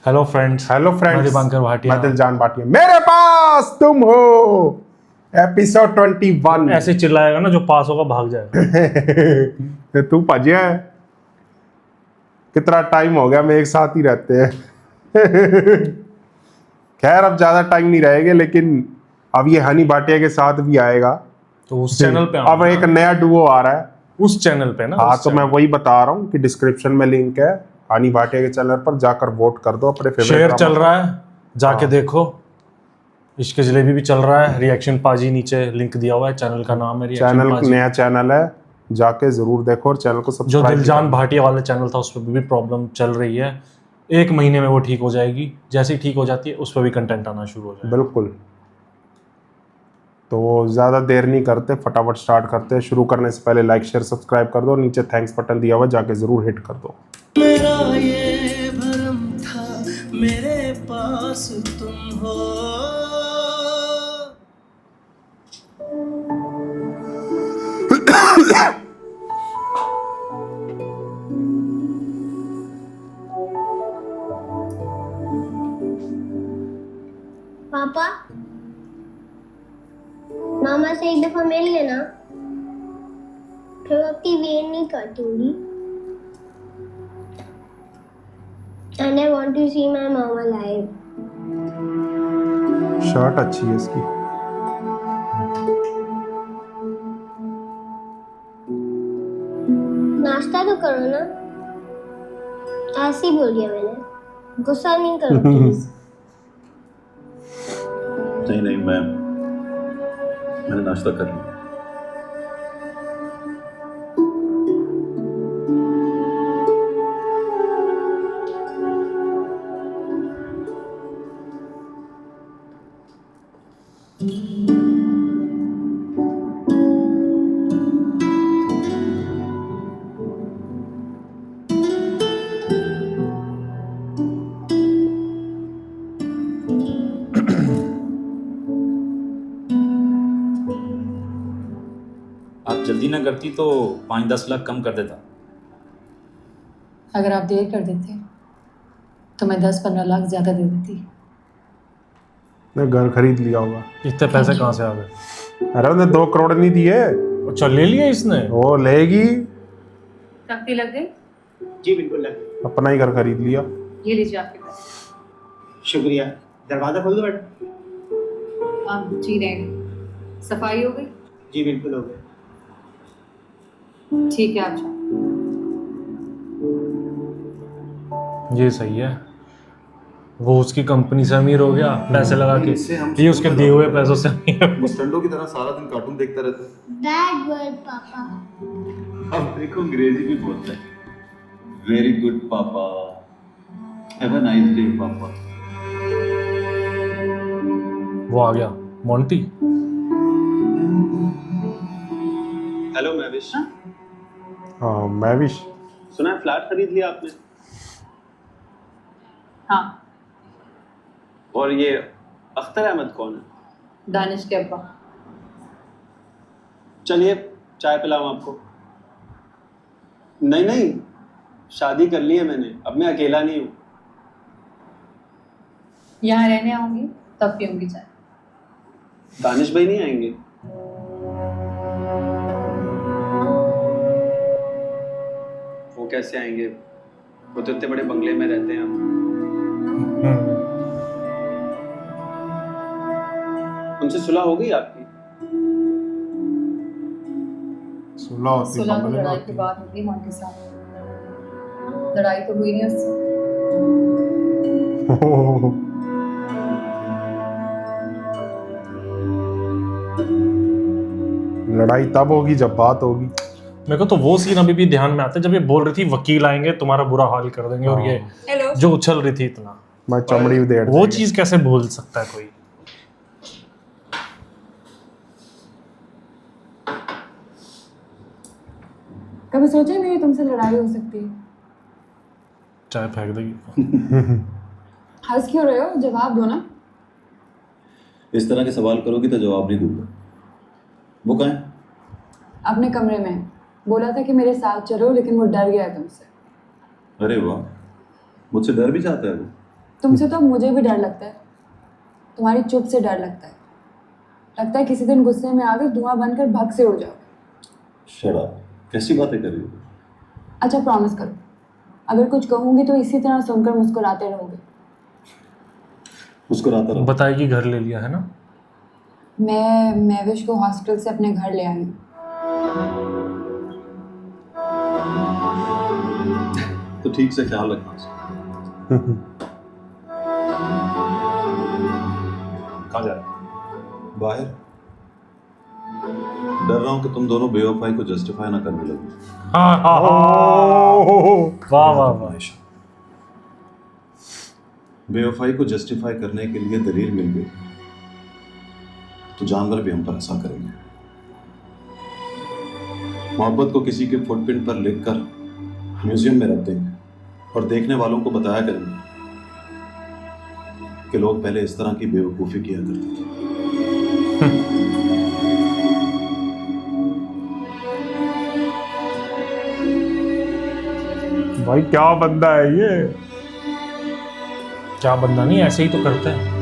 Hello friends, मैं दीपांकर भाटिया। मैं दिलजान भाटिया। मेरे पास तुम हो, एपिसोड 21। ऐसे चिल्लाएगा ना, जो पास होगा भाग जाएगा। तू भजिया है। कितना टाइम हो गया, हम एक साथ ही रहते हैं। खैर अब ज्यादा टाइम नहीं रहेंगे, लेकिन अब ये हनी भाटिया के साथ भी आएगा। तो उस चैनल पे अब एक नया डुओ आ रहा है उस चैनल पे ना। हाँ, तो मैं वही बता रहा हूँ कि डिस्क्रिप्शन में लिंक है हनी भाटिया के चैनल पर, जाकर वोट कर दो अपने फेवरेट। शेयर चल रहा है, जाके हाँ। देखो। इश्क जलेबी भी चल रहा है। रिएक्शन पाजी नीचे लिंक दिया हुआ है, चैनल का नाम है रिएक्शन चैनल पाजी। नया चैनल है, जाके जरूर देखो और चैनल को जो सब्सक्राइब दिलजान भाटिया वाला चैनल था, उस पर भी प्रॉब्लम चल रही है। 1 महीने में वो ठीक हो जाएगी। जैसे ही ठीक हो जाती है, उस पर भी कंटेंट आना शुरू हो जाएगा। बिल्कुल। तो ज़्यादा देर नहीं करते, फटाफट स्टार्ट करते हैं। शुरू करने से पहले लाइक शेयर सब्सक्राइब कर दो, नीचे थैंक्स बटन दिया हुआ है, जाके ज़रूर हिट कर दो। मेरा ये भरम था, मेरे पास तुम हो। पापा, मामा से एक दफा मिल लेना, फिर आपकी वेट नहीं करती होगी। And I want to see my mama live. Shirt अच्छी है इसकी। नाश्ता तो करो ना। ऐसे ही बोल दिया मैंने, गुस्सा नहीं करो प्लीज। नहीं मैंने नाश्ता कर लिया। आप जल्दी ना करती तो 5-10 लाख कम कर देता। अगर आप देर कर देते तो मैं 10-15 लाख ज़्यादा दे देती। मैं घर खरीद लिया होगा। इतने पैसे कहाँ से आ गए? अरे उन्हें 2 करोड़ नहीं दिए। अच्छा, ले लिया इसने। वो लेगी। तख्ती लग गई? जी बिल्कुल लग गई। अपना ही घर खरीद लिया। ये लीजिए आपके पैसे। शुक्रिया। दरवाज़ा खोल दो मैडम। आप जी रहेंगे। सफाई हो गई? जी बिल्कुल हो गया। ठीक है, आप जाओ। ये सही है। वो उसकी कंपनी से अमीर हो गया पैसे लगा के, इससे हम ये उसके दिए हुए पैसों से अमीर हो गया। मुस्टंडो की तरह सारा दिन कार्टून देखता रहता है। Bad word, पापा। अब देखो अंग्रेजी भी बोलता है। वेरी गुड पापा, हैव अ नाइस डे पापा। वो आ गया मोंटी। हेलो महविश, हाँ महविश। सुना है फ्लैट खरीद लिया आपने? हाँ, और ये अख्तर अहमद कौन है? दानिश के अब्बा। चलिए चाय पिलाऊं आपको। नहीं, शादी कर ली है मैंने, अब मैं अकेला नहीं हूँ। यहाँ रहने आऊंगी तब पीऊंगी चाय। दानिश भाई नहीं आएंगे? वो कैसे आएंगे? वो तो इतने बड़े बंगले में रहते हैं। उनसे सुलह हो गई आपकी? सुलह होती सुलह तो बंगले में लड़ाई होती के है। बाद होगी मोंटी साहब। लड़ाई तो हुई नहीं उससे। लड़ाई तब होगी जब बात होगी। मेरे को तो वो सीन अभी भी ध्यान में आता है, जब ये बोल रही थी वकील आएंगे तुम्हारा बुरा हाल कर देंगे, और ये जो उछल रही थी इतना, मैं चमड़ी उधेड़ वो देंगे। चीज कैसे भूल सकता है कोई? कभी सोचा ही नहीं तुमसे लड़ाई हो सकती है। चाय फेंक देगी। हंस क्यों रहे हो? जवाब दो ना। इस तरह के सवाल करोगी तो जवाब नहीं दूंगा। वो कहाँ है? अपने कमरे में। बोला था कि मेरे साथ चलो, लेकिन वो डर गया तुमसे। अरे वाह, मुझसे डर भी जाता है वो। तुमसे तो मुझे भी डर लगता है, तुम्हारी चुप से डर लगता है किसी दिन गुस्से में आकर धुआं बनकर भग से उड़ जाओ। शराब कैसी बातें कर रही हो? अच्छा प्रॉमिस करो, अगर कुछ कहूँगी तो इसी तरह सुनकर मुस्कुराते रहोगे। मुस्कुराता रहो। बताएगी घर ले लिया है ना? मैं महविश को हॉस्टल से अपने घर ले आई हूँ। तो ठीक से ख्याल रखना उसका। कहाँ जा रहे हो? बाहर डर रहा हूँ कि तुम दोनों बेवफाई को जस्टिफाई ना करने लगो। हाँ हाँ हाँ, वाह वाह वाह। बेवफाई को जस्टिफाई करने के लिए दलील मिल गई तो जानवर भी हम पर ऐसा करेंगे। मोहब्बत को किसी के फुटप्रिंट पर लिखकर म्यूजियम में रख देंगे और देखने वालों को बताया करेंगे कि लोग पहले इस तरह की बेवकूफ़ी किया करते थे। भाई क्या बंदा है ये। क्या बंदा नहीं, ऐसे ही तो करते हैं।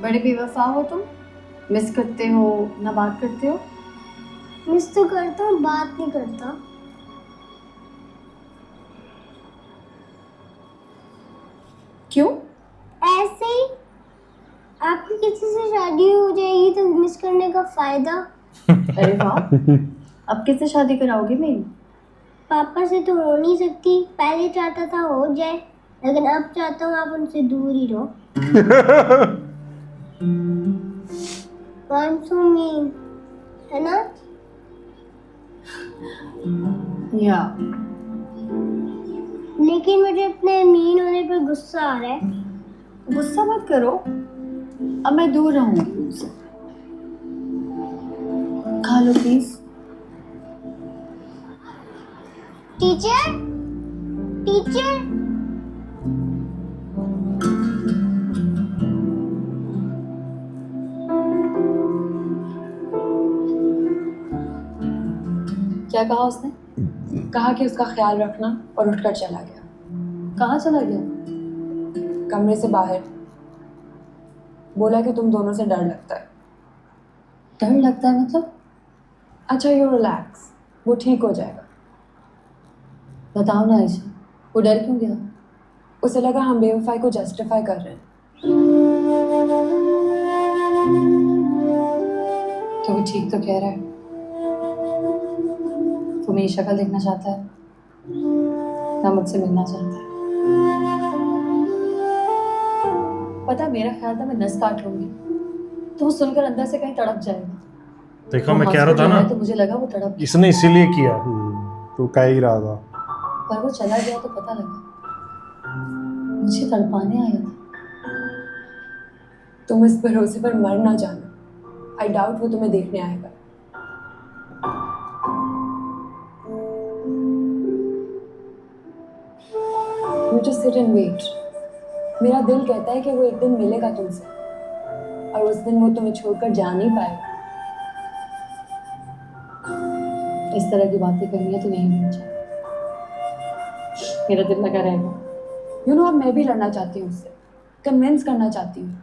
बड़े बेवफा हो तुम, मिस करते हो ना बात करते हो। मिस तो करता हूँ, बात नहीं करता। क्यों? ऐसे ही। आपकी किसी से शादी हो जाएगी तो मिस करने का फायदा। अरे वाह, अब किससे शादी कराओगे मेरी? पापा से तो हो नहीं सकती, पहले चाहता था हो जाए, लेकिन अब चाहता हूँ आप उनसे दूर ही रहो। मानसूमी है ना? या लेकिन मुझे अपने मीन होने पर गुस्सा आ रहा है। गुस्सा मत करो, अब मैं दूर रहूंगी उनसे। खा लो प्लीज। टीचर, टीचर, क्या कहा उसने? कहा कि उसका ख्याल रखना और उठकर चला गया। कहाँ चला गया? कमरे से बाहर। बोला कि तुम दोनों से डर लगता है। डर लगता है मतलब? अच्छा यू रिलैक्स, वो ठीक हो जाएगा। बताओ ना आयशा, वो डर क्यों गया? उसे लगा हम बेवफाई को जस्टिफाई कर रहे हैं। तो वो ठीक तो कह रहा है। वो मेरी शक्ल देखना चाहता है ना मुझसे मिलना चाहता है। पता है, मेरा ख्याल था मैं नस काट लूंगी तो वो सुनकर अंदर से कहीं तड़प जाएगा। देखा, वो मैं कह रहा था हॉस्पिटल ना, में तो मुझे लगा वो तड़प, इसने इसीलिए किया। तू कह ही रहा था। पर वो चला गया तो पता लगा मुझे तड़पाने आया था। तुम इस भरोसे पर मर ना जाना। आई डाउट वो तुम्हें देखने आएगा। You just sit and wait. मेरा दिल कहता है कि वो एक दिन मिलेगा तुमसे और उस दिन वो तुम्हें छोड़कर जा नहीं पाएगा। इस तरह की बातें करनी है तो नहीं मिल जाए, मेरा दिल लगा रहेगा। यू नो, अब मैं भी लड़ना चाहती हूँ उससे, कन्विंस करना चाहती हूँ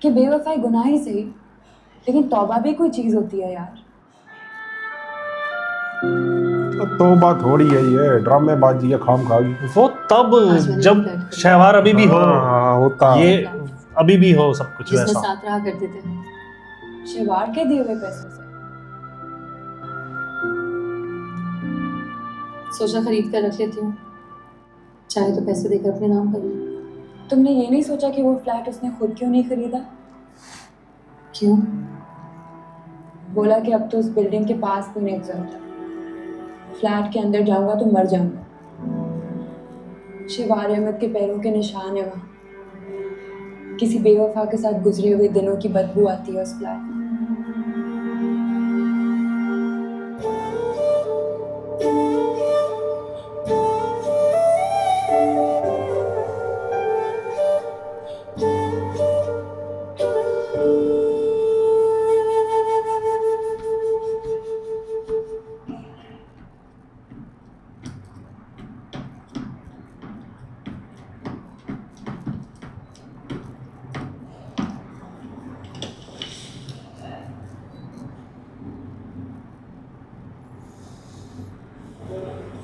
कि बेवफाई गुनाह ही सही, लेकिन तौबा भी कोई चीज़ होती है यार। तो बात हो रही है, ये ड्रामेबाजी है खाम खागी। वो तब आज मैंने जब फ्लैट खरीदा। शहवार अभी भी हो, हाँ, होता है। ये अभी भी हो सब कुछ जिसमें वैसा। साथ रहा करते थे। शिवार के दिए हुए पैसों से। सोचा खरीद कर रख लेती हूँ, चाहे तो पैसे देकर अपने नाम कर लूँ। तुमने ये नहीं सोचा कि वो फ्लैट उसने खुद क्यों नहीं खरीदा? क्यों? बोला कि अब तो उस बिल्डिंग के पास भी नहीं गुजरता, फ्लैट के अंदर जाऊंगा तो मर जाऊंगा। शिवार अहमद के पैरों के निशान है वहाँ। किसी बेवफा के साथ गुजरे हुए दिनों की बदबू आती है उस फ्लैट में।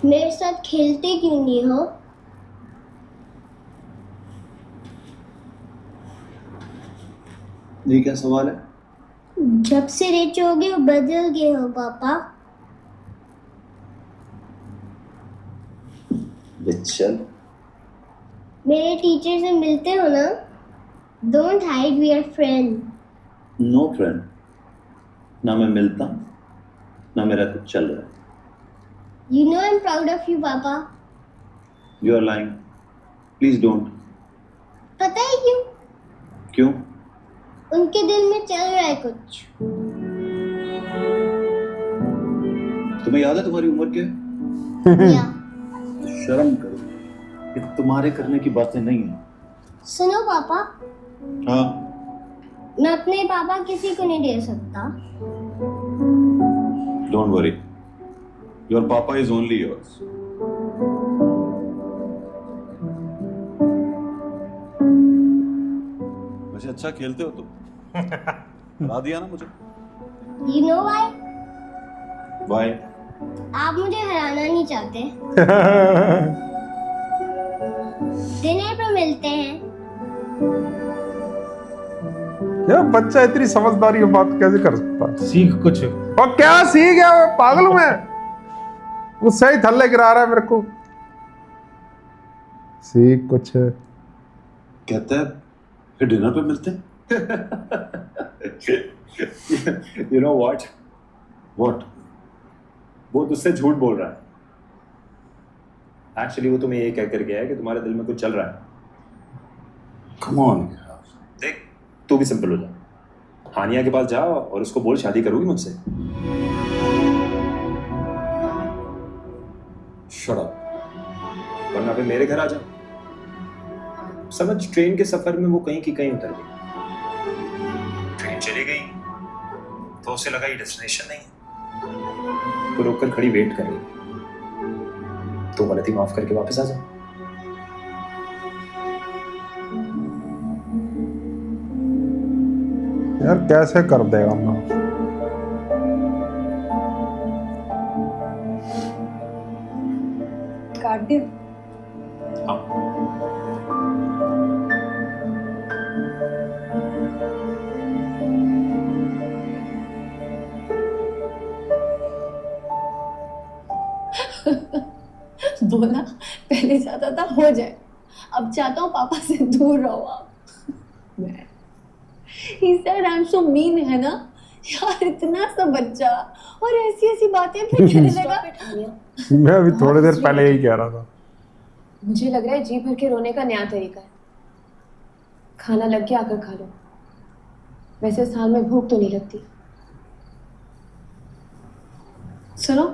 मेरे साथ खेलते क्यों नहीं हो? ये क्या सवाल है? जब से रिच हो गए बदल गए हो पापा। चल मेरे टीचर से मिलते हो ना? Don't hide, we are friend. No friend, ना मैं मिलता ना मेरा कुछ चल रहा है। You know I am proud of you papa. You are lying, please don't. पता है क्यों? क्यों? उनके दिल में चल रहा है कुछ। तुम्हें याद है तुम्हारी उम्र क्या है? या तो शर्म करो, ये तुम्हारे करने की बातें नहीं है। सुनो पापा, हाँ, मैं अपने पापा किसी को नहीं दे सकता। डोंट वरी, योर पापा इज ओनली योर्स। वैसे अच्छा खेलते हो तुम, हरा दिया ना मुझे। You know why? बाय। आप मुझे हराना नहीं चाहते। डिनर पर मिलते हैं। यार बच्चा इतनी समझदारी की बात कैसे कर सकता है? सीख कुछ। और क्या सीख गया? मैं पागल हूं मैं? मुझसे ही थल्ले गिरा रहा है मेरे को। सीख कुछ। कहता है फिर डिनर पे मिलते हैं। You know what, what? वो तुझसे झूठ बोल रहा है। एक्चुअली वो तुम्हें ये कह कर गया है कि तुम्हारे दिल में कुछ चल रहा है। Come on. देख, तू भी सिंपल हो जा, हानिया के पास जा और उसको बोल शादी करोगी मुझसे। Shut up. वरना फिर मेरे घर आ जा। समझ, ट्रेन के सफर में वो कहीं की कहीं उतर गई। ट्रेन चली गई तो उसे लगा ये डेस्टिनेशन नहीं है, तो रोककर खड़ी वेट कर रही। तो गलती माफ करके वापस आ जा। यार कैसे कर देगा मैं? काट दे। बोला पहले चाहता था हो जाए, अब चाहता हूँ पापा से दूर रहो आप। मैं he said I'm so mean, है ना यार? इतना सा बच्चा और ऐसी ऐसी बातें फिर कहने लगा। मैं अभी थोड़ी देर पहले यही कह रहा था। मुझे लग रहा है जी भर के रोने का नया तरीका है। खाना लग गया, आकर खा लो। वैसे साल में भूख तो नहीं लगती। सुनो,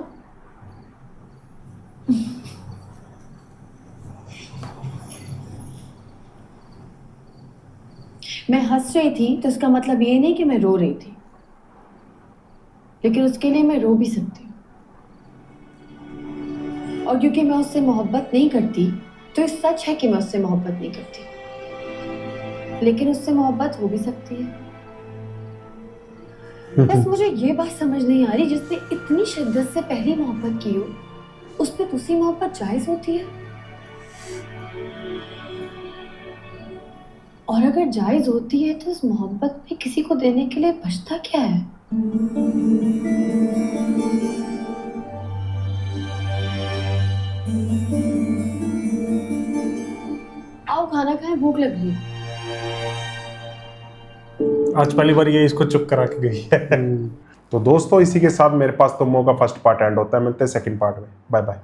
मैं हंस रही थी तो इसका मतलब ये नहीं कि मैं रो रही थी, लेकिन उसके लिए मैं रो भी सकती हूँ। और क्योंकि मैं उससे मोहब्बत नहीं करती तो ये सच है कि मैं उससे मोहब्बत नहीं करती, लेकिन उससे मोहब्बत हो भी सकती है। बस मुझे ये बात समझ नहीं आ रही, जिसने इतनी शिद्दत से पहली मोहब्बत की हो उस पर दूसरी मोहब्बत जायज होती है? और अगर जायज होती है तो उस मोहब्बत में किसी को देने के लिए बचता क्या है? आओ खाना खाएं, भूख लग रही है। आज पहली बार ये इसको चुप करा के गई है। तो दोस्तों इसी के साथ मेरे पास तो मो का फर्स्ट पार्ट एंड होता है। मिलते हैं सेकंड पार्ट में। Bye bye.